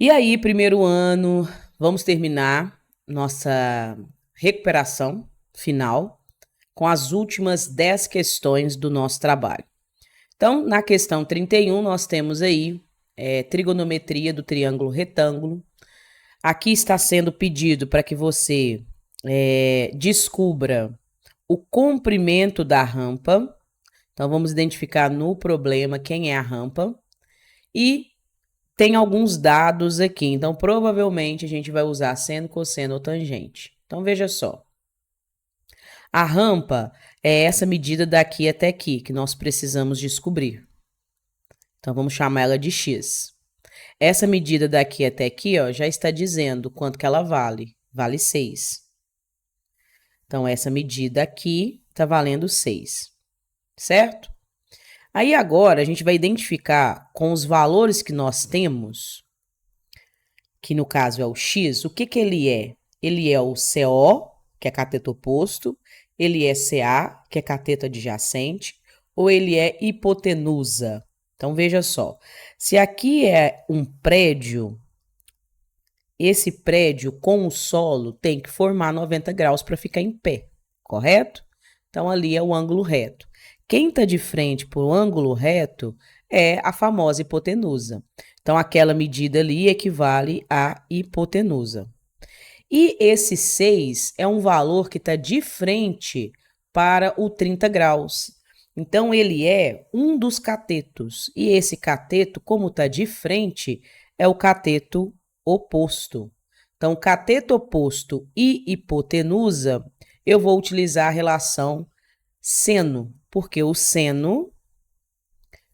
E aí, primeiro ano, vamos terminar nossa recuperação final com as últimas 10 questões do nosso trabalho. Então, na questão 31, nós temos aí trigonometria do triângulo retângulo. Aqui está sendo pedido para que você descubra o comprimento da rampa. Então, vamos identificar no problema quem é a rampa. E tem alguns dados aqui. Então, provavelmente, a gente vai usar seno, cosseno ou tangente. Então, veja só. A rampa é essa medida daqui até aqui, que nós precisamos descobrir. Então, vamos chamar ela de x. Essa medida daqui até aqui, ó, já está dizendo quanto que ela vale. Vale 6. Então, essa medida aqui está valendo 6. Certo? Aí, agora, a gente vai identificar com os valores que nós temos, que no caso é o x, o que que ele é? Ele é o CO, que é cateto oposto, ele é CA, que é cateto adjacente, ou ele é hipotenusa. Então, veja só, se aqui é um prédio, esse prédio com o solo tem que formar 90 graus para ficar em pé, correto? Então, ali é o ângulo reto. Quem está de frente para o ângulo reto é a famosa hipotenusa. Então, aquela medida ali equivale à hipotenusa. E esse 6 é um valor que está de frente para o 30 graus. Então, ele é um dos catetos. E esse cateto, como está de frente, é o cateto oposto. Então, cateto oposto e hipotenusa, eu vou utilizar a relação seno, porque o seno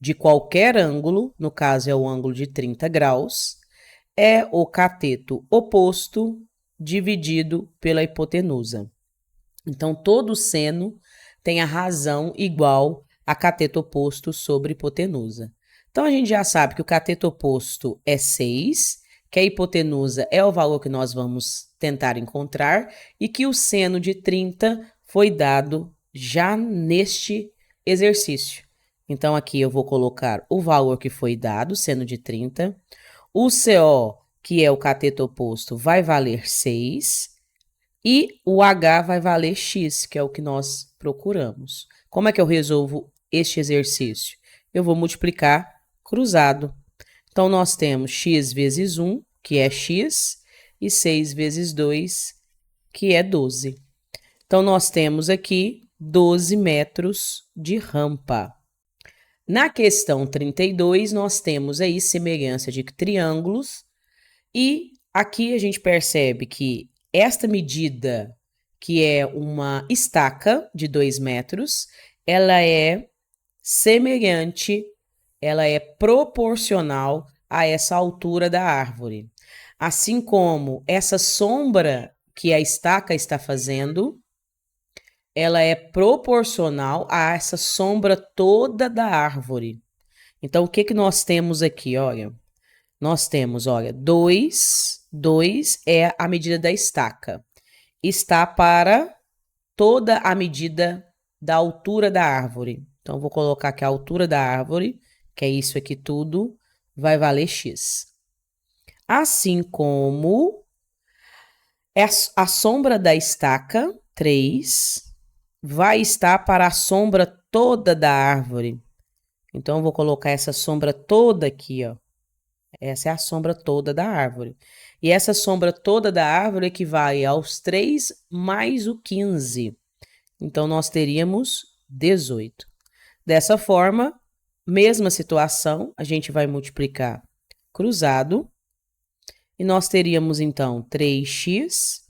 de qualquer ângulo, no caso é o ângulo de 30 graus, é o cateto oposto dividido pela hipotenusa. Então, todo seno tem a razão igual a cateto oposto sobre hipotenusa. Então, a gente já sabe que o cateto oposto é 6, que a hipotenusa é o valor que nós vamos tentar encontrar e que o seno de 30 foi dado já neste exercício. Então, aqui eu vou colocar o valor que foi dado, seno de 30. O CO, que é o cateto oposto, vai valer 6. E o H vai valer x, que é o que nós procuramos. Como é que eu resolvo este exercício? Eu vou multiplicar cruzado. Então, nós temos x vezes 1, que é x, e 6 vezes 2, que é 12. Então, nós temos aqui 12 metros de rampa. Na questão 32, nós temos aí semelhança de triângulos, e aqui a gente percebe que esta medida, que é uma estaca de 2 metros, ela é semelhante, ela é proporcional a essa altura da árvore. Assim como essa sombra que a estaca está fazendo, ela é proporcional a essa sombra toda da árvore. Então, o que que nós temos aqui, olha? Nós temos, olha, 2 é a medida da estaca. Está para toda a medida da altura da árvore. Então, vou colocar aqui a altura da árvore, que é isso aqui tudo, vai valer x. Assim como a sombra da estaca, 3, vai estar para a sombra toda da árvore. Então, eu vou colocar essa sombra toda aqui, ó. Essa é a sombra toda da árvore. E essa sombra toda da árvore equivale aos 3 mais o 15. Então, nós teríamos 18. Dessa forma, mesma situação, a gente vai multiplicar cruzado. E nós teríamos, então, 3x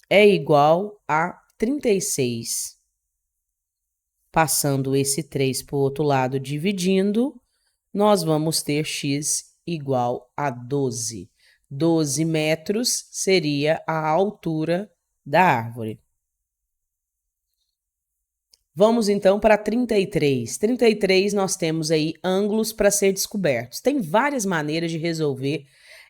é igual a 36. Passando esse 3 para o outro lado, dividindo, nós vamos ter x igual a 12. 12 metros seria a altura da árvore. Vamos então para 33. 33 nós temos aí ângulos para ser descobertos. Tem várias maneiras de resolver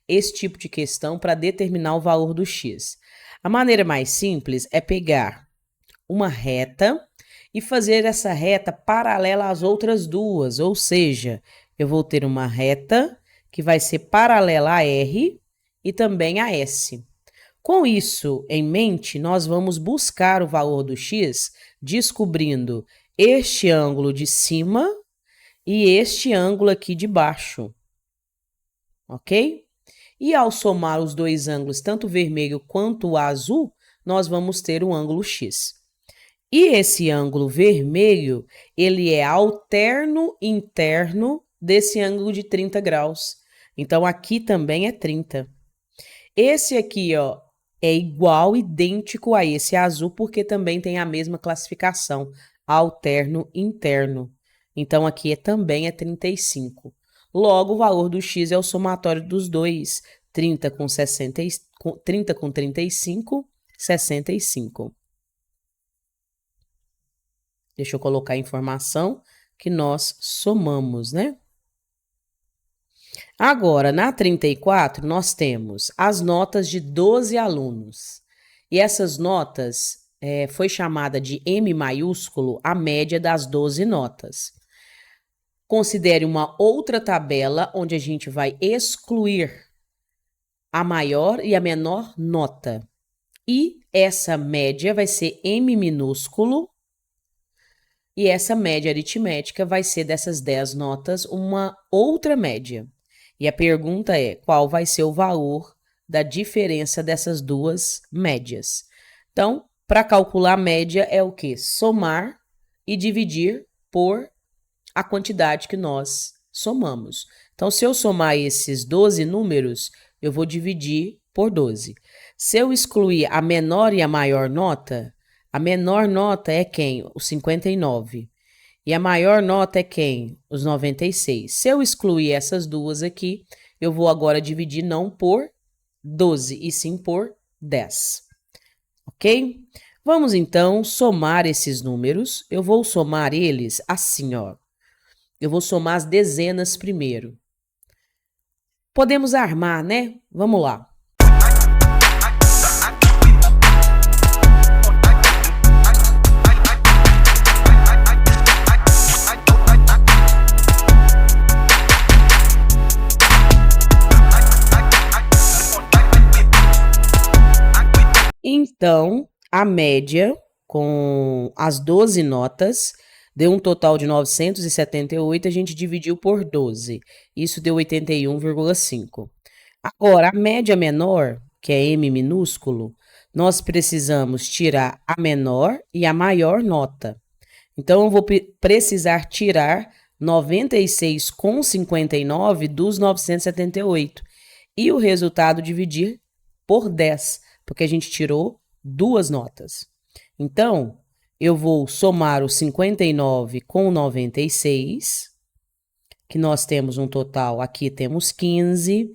esse tipo de questão para determinar o valor do x. A maneira mais simples é pegar uma reta e fazer essa reta paralela às outras duas, ou seja, eu vou ter uma reta que vai ser paralela a R e também a S. Com isso em mente, nós vamos buscar o valor do x descobrindo este ângulo de cima e este ângulo aqui de baixo, ok? E ao somar os dois ângulos, tanto o vermelho quanto o azul, nós vamos ter o ângulo x. E esse ângulo vermelho, ele é alterno interno desse ângulo de 30 graus. Então, aqui também é 30. Esse aqui, ó, é igual, idêntico a esse azul, porque também tem a mesma classificação, alterno interno. Então, aqui também é 35. Logo, o valor do x é o somatório dos dois. 30 com 35, 65. Deixa eu colocar a informação que nós somamos, né? Agora, na 34, nós temos as notas de 12 alunos. E essas notas foi chamada de M maiúsculo a média das 12 notas. Considere uma outra tabela onde a gente vai excluir a maior e a menor nota. E essa média vai ser M minúsculo. E essa média aritmética vai ser dessas 10 notas uma outra média. E a pergunta é, qual vai ser o valor da diferença dessas duas médias? Então, para calcular a média é o quê? Somar e dividir por a quantidade que nós somamos. Então, se eu somar esses 12 números, eu vou dividir por 12. Se eu excluir a menor e a maior nota, a menor nota é quem? O 59. E a maior nota é quem? Os 96. Se eu excluir essas duas aqui, eu vou agora dividir não por 12, e sim por 10. Ok? Vamos então somar esses números. Eu vou somar eles assim, ó. Eu vou somar as dezenas primeiro. Podemos armar, né? Vamos lá. Então, a média com as 12 notas deu um total de 978, a gente dividiu por 12. Isso deu 81,5. Agora, a média menor, que é M minúsculo, nós precisamos tirar a menor e a maior nota. Então, eu vou precisar tirar 96,59 dos 978. E o resultado dividir por 10, porque a gente tirou duas notas. Então, eu vou somar o 59 com o 96, que nós temos um total, aqui temos 15,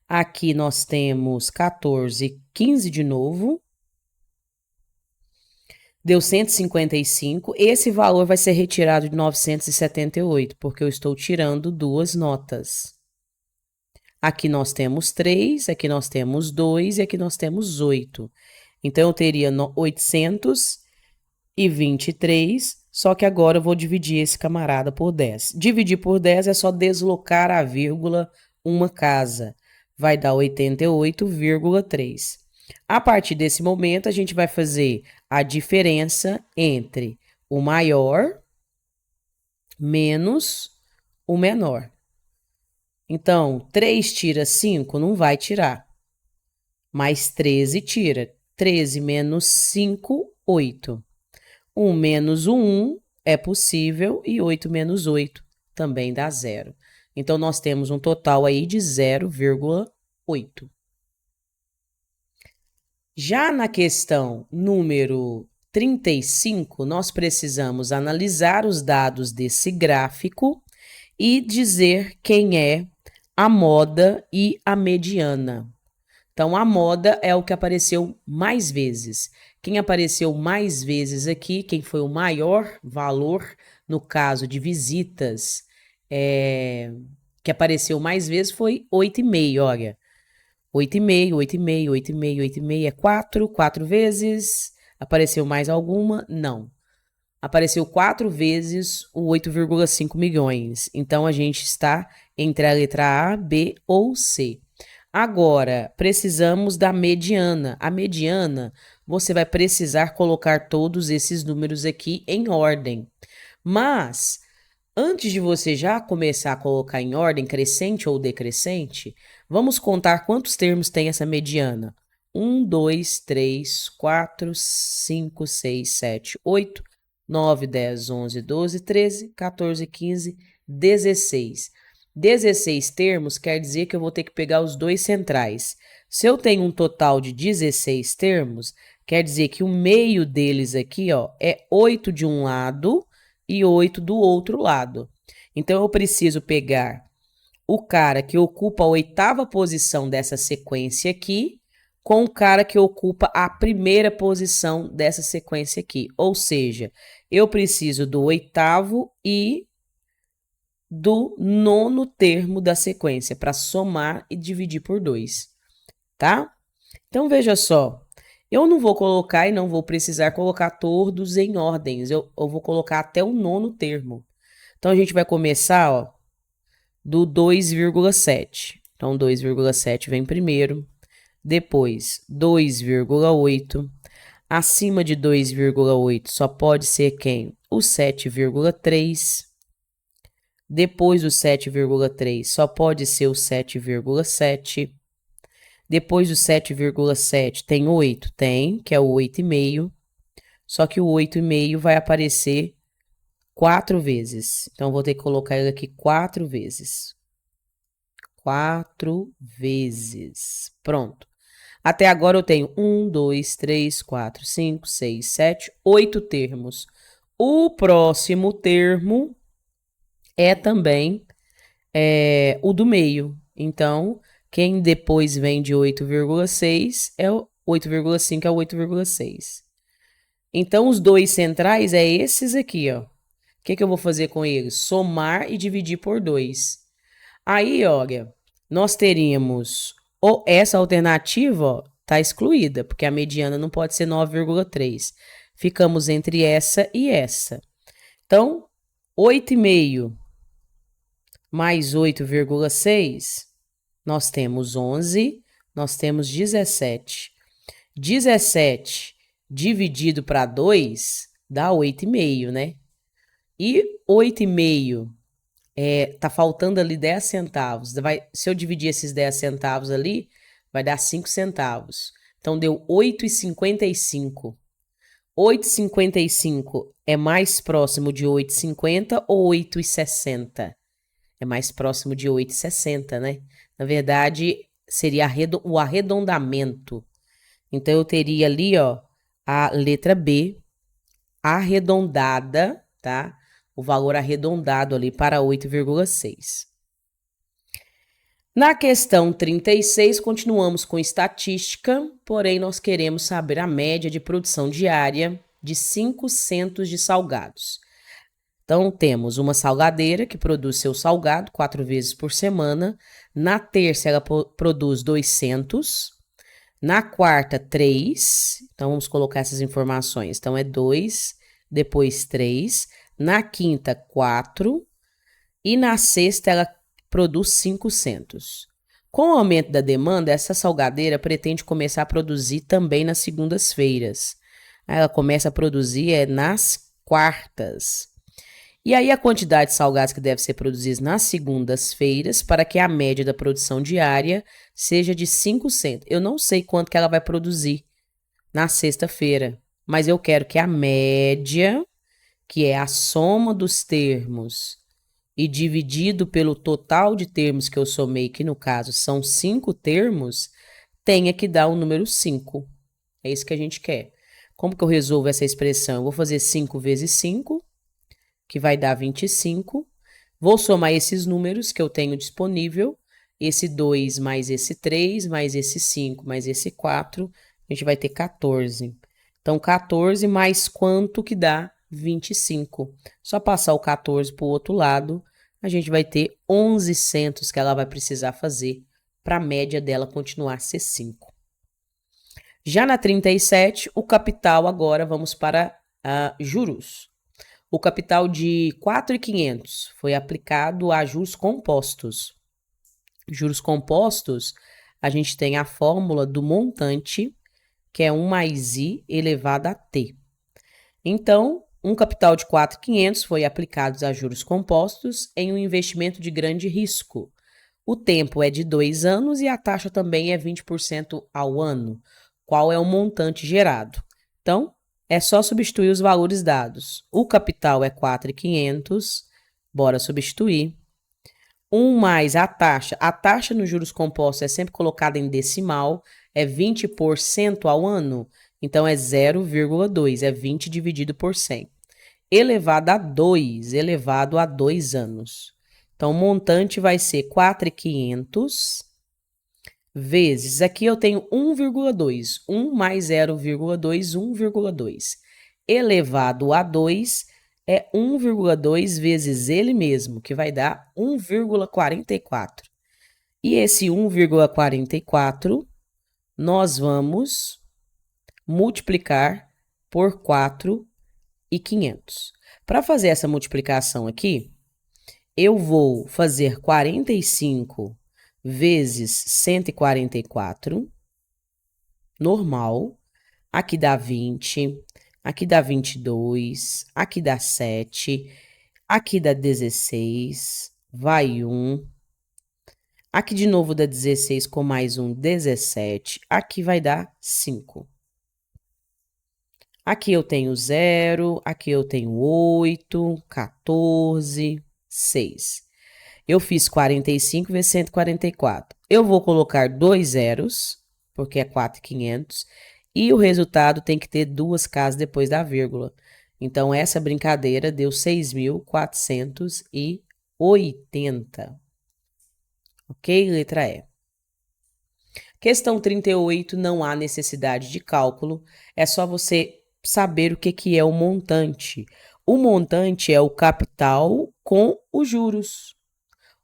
aqui nós temos 14, 15 de novo, deu 155, esse valor vai ser retirado de 978, porque eu estou tirando duas notas. Aqui nós temos 3, aqui nós temos 2 e aqui nós temos 8. Então, eu teria 823, só que agora eu vou dividir esse camarada por 10. Dividir por 10 é só deslocar a vírgula uma casa. Vai dar 88,3. A partir desse momento, a gente vai fazer a diferença entre o maior menos o menor. Então, 3 tira 5, não vai tirar. Mais 13 tira. 13 menos 5, 8. 1 menos o 1 é possível e 8 menos 8 também dá 0. Então, nós temos um total aí de 0,8. Já na questão número 35, nós precisamos analisar os dados desse gráfico e dizer quem é a moda e a mediana. Então, a moda é o que apareceu mais vezes. Quem apareceu mais vezes aqui, quem foi o maior valor, no caso de visitas, que apareceu mais vezes foi 8,5, olha. 8,5, 8,5, 8,5, 8,5 é 4 vezes. Apareceu mais alguma? Não. Apareceu 4 vezes o 8,5 milhões. Então, a gente está entre a letra A, B ou C. Agora, precisamos da mediana. A mediana, você vai precisar colocar todos esses números aqui em ordem. Mas, antes de você já começar a colocar em ordem crescente ou decrescente, vamos contar quantos termos tem essa mediana. 1, 2, 3, 4, 5, 6, 7, 8, 9, 10, 11, 12, 13, 14, 15, 16. 16 termos quer dizer que eu vou ter que pegar os dois centrais. Se eu tenho um total de 16 termos, quer dizer que o meio deles aqui, ó, é 8 de um lado e 8 do outro lado. Então, eu preciso pegar o cara que ocupa a 8ª posição dessa sequência aqui com o cara que ocupa a 1ª posição dessa sequência aqui. Ou seja, eu preciso do 8º e do 9º termo da sequência para somar e dividir por 2, tá? Então, veja só, eu não vou colocar e não vou precisar colocar todos em ordens, eu vou colocar até o 9º termo. Então, a gente vai começar, ó, do 2,7. Então, 2,7 vem primeiro, depois 2,8. Acima de 2,8 só pode ser quem? O 7,3. Depois do 7,3 só pode ser o 7,7. Depois do 7,7 tem 8? Tem, que é o 8,5. Só que o 8,5 vai aparecer 4 vezes. Então, vou ter que colocar ele aqui 4 vezes. 4 vezes. Pronto. Até agora eu tenho 1, 2, 3, 4, 5, 6, 7, 8 termos. O próximo termo é também o do meio. Então, quem depois vem de 8,6 é o 8,5 é o 8,6. Então, os dois centrais é esses aqui, ó. O que eu vou fazer com eles? Somar e dividir por 2. Aí, olha, nós teríamos essa alternativa, ó, tá excluída, porque a mediana não pode ser 9,3. Ficamos entre essa e essa. Então, 8,5 mais 8,6, nós temos 11, nós temos 17. 17 dividido para 2 dá 8,5, né? E 8,5 tá faltando ali 10 centavos. Se eu dividir esses 10 centavos ali, vai dar 5 centavos. Então, deu 8,55. 8,55 é mais próximo de 8,50 ou 8,60? É mais próximo de 8,60, né? Na verdade, seria o arredondamento. Então, eu teria ali, ó, a letra B arredondada, tá? O valor arredondado ali para 8,6. Na questão 36, continuamos com estatística, porém nós queremos saber a média de produção diária de 5 centos de salgados. Então, temos uma salgadeira que produz seu salgado 4 vezes por semana. Na terça, ela produz 200. Na quarta, 3. Então, vamos colocar essas informações. Então, é 2, depois 3. Na quinta, 4. E na sexta, ela produz 500. Com o aumento da demanda, essa salgadeira pretende começar a produzir também nas segundas-feiras. Ela começa a produzir nas quartas. E aí a quantidade de salgados que deve ser produzida nas segundas-feiras para que a média da produção diária seja de 500. Eu não sei quanto que ela vai produzir na sexta-feira, mas eu quero que a média, que é a soma dos termos e dividido pelo total de termos que eu somei, que no caso são 5 termos, tenha que dar o número 5. É isso que a gente quer. Como que eu resolvo essa expressão? Eu vou fazer 5 vezes 5, que vai dar 25. Vou somar esses números que eu tenho disponível. Esse 2 mais esse 3, mais esse 5, mais esse 4. A gente vai ter 14. Então, 14 mais quanto que dá? 25. Só passar o 14 para o outro lado, a gente vai ter 11 centos que ela vai precisar fazer para a média dela continuar a ser 5. Já na 37, o capital agora vamos para juros. O capital de 4.500 foi aplicado a juros compostos. Juros compostos, a gente tem a fórmula do montante, que é 1 mais I elevado a T. Então, um capital de 4.500 foi aplicado a juros compostos em um investimento de grande risco. O tempo é de 2 anos e a taxa também é 20% ao ano. Qual é o montante gerado? Então, é só substituir os valores dados. O capital é 4.500, bora substituir. 1 mais a taxa nos juros compostos é sempre colocada em decimal, é 20% ao ano, então é 0,2, é 20 dividido por 100. Elevado a 2, elevado a 2 anos. Então, o montante vai ser 4.500 vezes, aqui eu tenho 1,2, 1 mais 0,2, 1,2. Elevado a 2 é 1,2 vezes ele mesmo, que vai dar 1,44. E esse 1,44 nós vamos multiplicar por 4.500. Para fazer essa multiplicação aqui, eu vou fazer 45 vezes 144, normal. Aqui dá 20, aqui dá 22, aqui dá 7, aqui dá 16, vai 1. Aqui de novo dá 16 com mais um, 17. Aqui vai dar 5. Aqui eu tenho 0, aqui eu tenho 8, 14, 6. Eu fiz 45 vezes 144. Eu vou colocar 2 zeros, porque é 4.500, e o resultado tem que ter 2 casas depois da vírgula. Então, essa brincadeira deu 6.480. Ok? Letra E. Questão 38, não há necessidade de cálculo, é só você saber o que é o montante. O montante é o capital com os juros,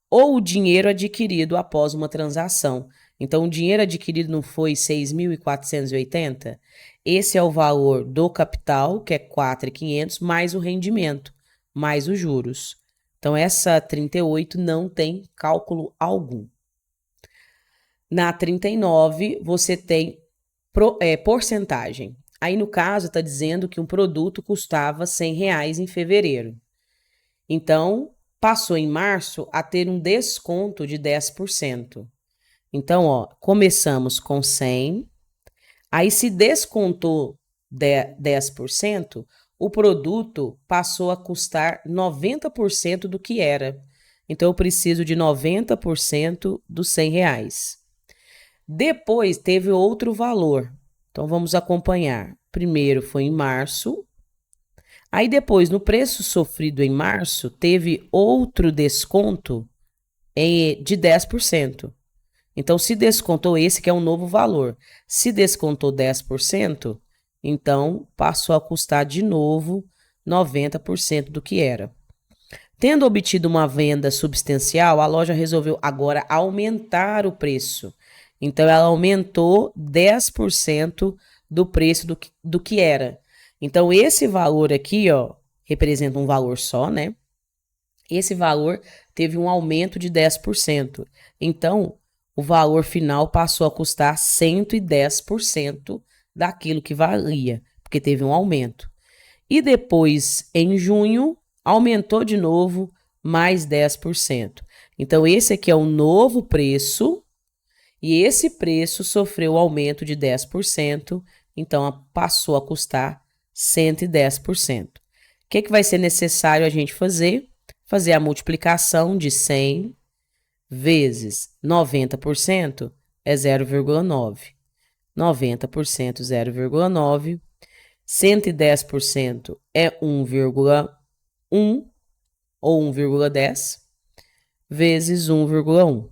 ou o dinheiro adquirido após uma transação. Então, o dinheiro adquirido não foi 6.480? Esse é o valor do capital, que é 4.500, mais o rendimento, mais os juros. Então, essa 38 não tem cálculo algum. Na 39, você tem porcentagem. Aí, no caso, está dizendo que um produto custava R$100 em fevereiro. Então, passou em março a ter um desconto de 10%. Então, ó, começamos com 100, aí se descontou 10%, o produto passou a custar 90% do que era. Então, eu preciso de 90% dos R$100. Depois, teve outro valor. Então, vamos acompanhar. Primeiro foi em março. Aí depois, no preço sofrido em março, teve outro desconto de 10%. Então, se descontou esse, que é um novo valor. Se descontou 10%, então passou a custar de novo 90% do que era. Tendo obtido uma venda substancial, a loja resolveu agora aumentar o preço. Então, ela aumentou 10% do preço do que era. Então, esse valor aqui, ó, representa um valor só, né? Esse valor teve um aumento de 10%. Então, o valor final passou a custar 110% daquilo que valia, porque teve um aumento. E depois, em junho, aumentou de novo mais 10%. Então, esse aqui é o novo preço, e esse preço sofreu aumento de 10%, então passou a custar 110%. O que vai ser necessário a gente fazer? Fazer a multiplicação de 100 vezes 90% é 0,9. 90%, 0,9. 110% é 1,1 ou 1,10 vezes 1,1.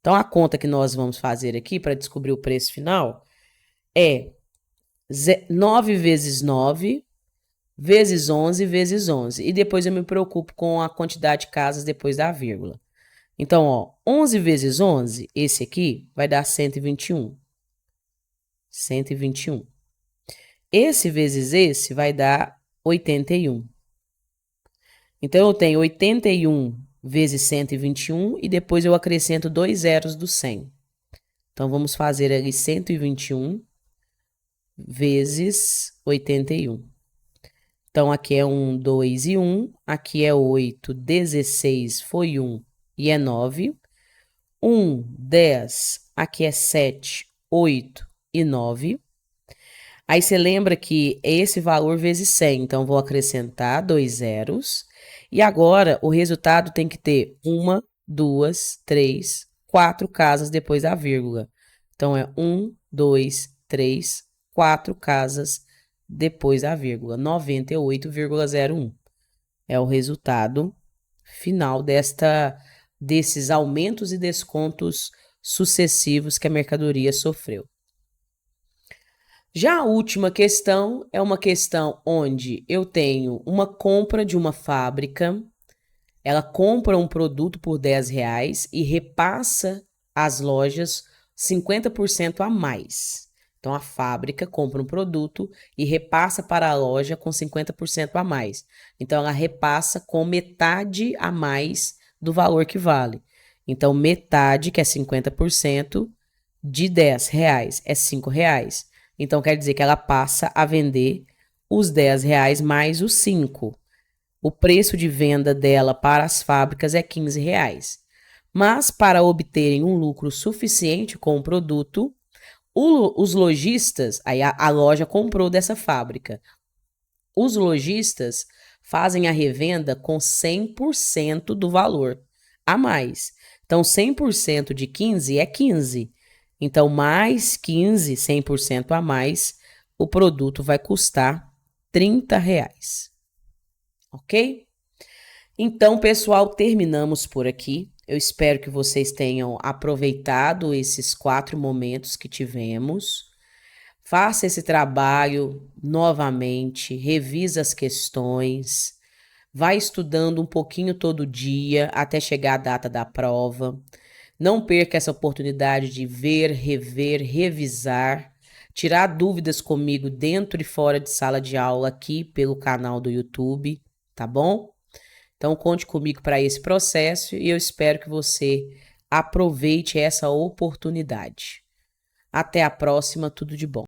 Então, a conta que nós vamos fazer aqui para descobrir o preço final é 9 vezes 9 vezes 11 vezes 11. E depois eu me preocupo com a quantidade de casas depois da vírgula. Então, ó, 11 vezes 11, esse aqui, vai dar 121. 121. Esse vezes esse vai dar 81. Então, eu tenho 81 vezes 121 e depois eu acrescento 2 zeros do 100. Então, vamos fazer ali 121 vezes 81. Então, aqui é 1, 2 e 1. Aqui é 8, 16 foi 1 e é 9. 1, 10. Aqui é 7, 8 e 9. Aí você lembra que é esse valor vezes 100. Então, vou acrescentar 2 zeros. E agora, o resultado tem que ter 1, 2, 3, 4 casas depois da vírgula. Então, é 1, 2, 3, 4 casas depois da vírgula. 98,01 é o resultado final desses aumentos e descontos sucessivos que a mercadoria sofreu. Já a última questão é uma questão onde eu tenho uma compra de uma fábrica, ela compra um produto por R$10 e repassa às lojas 50% a mais. Então, a fábrica compra um produto e repassa para a loja com 50% a mais. Então, ela repassa com metade a mais do valor que vale. Então, metade, que é 50%, de R$10 é R$5. Então, quer dizer que ela passa a vender os R$10 mais os 5. O preço de venda dela para as fábricas é R$15. Mas, para obterem um lucro suficiente com o produto, os lojistas, aí a loja comprou dessa fábrica, os lojistas fazem a revenda com 100% do valor a mais. Então, 100% de 15 é 15. Então, mais 15, 100% a mais, o produto vai custar R$30. Ok? Então, pessoal, terminamos por aqui. Eu espero que vocês tenham aproveitado esses 4 momentos que tivemos. Faça esse trabalho novamente, revisa as questões, vai estudando um pouquinho todo dia até chegar a data da prova. Não perca essa oportunidade de ver, rever, revisar, tirar dúvidas comigo dentro e fora de sala de aula aqui pelo canal do YouTube, tá bom? Então, conte comigo para esse processo e eu espero que você aproveite essa oportunidade. Até a próxima, tudo de bom.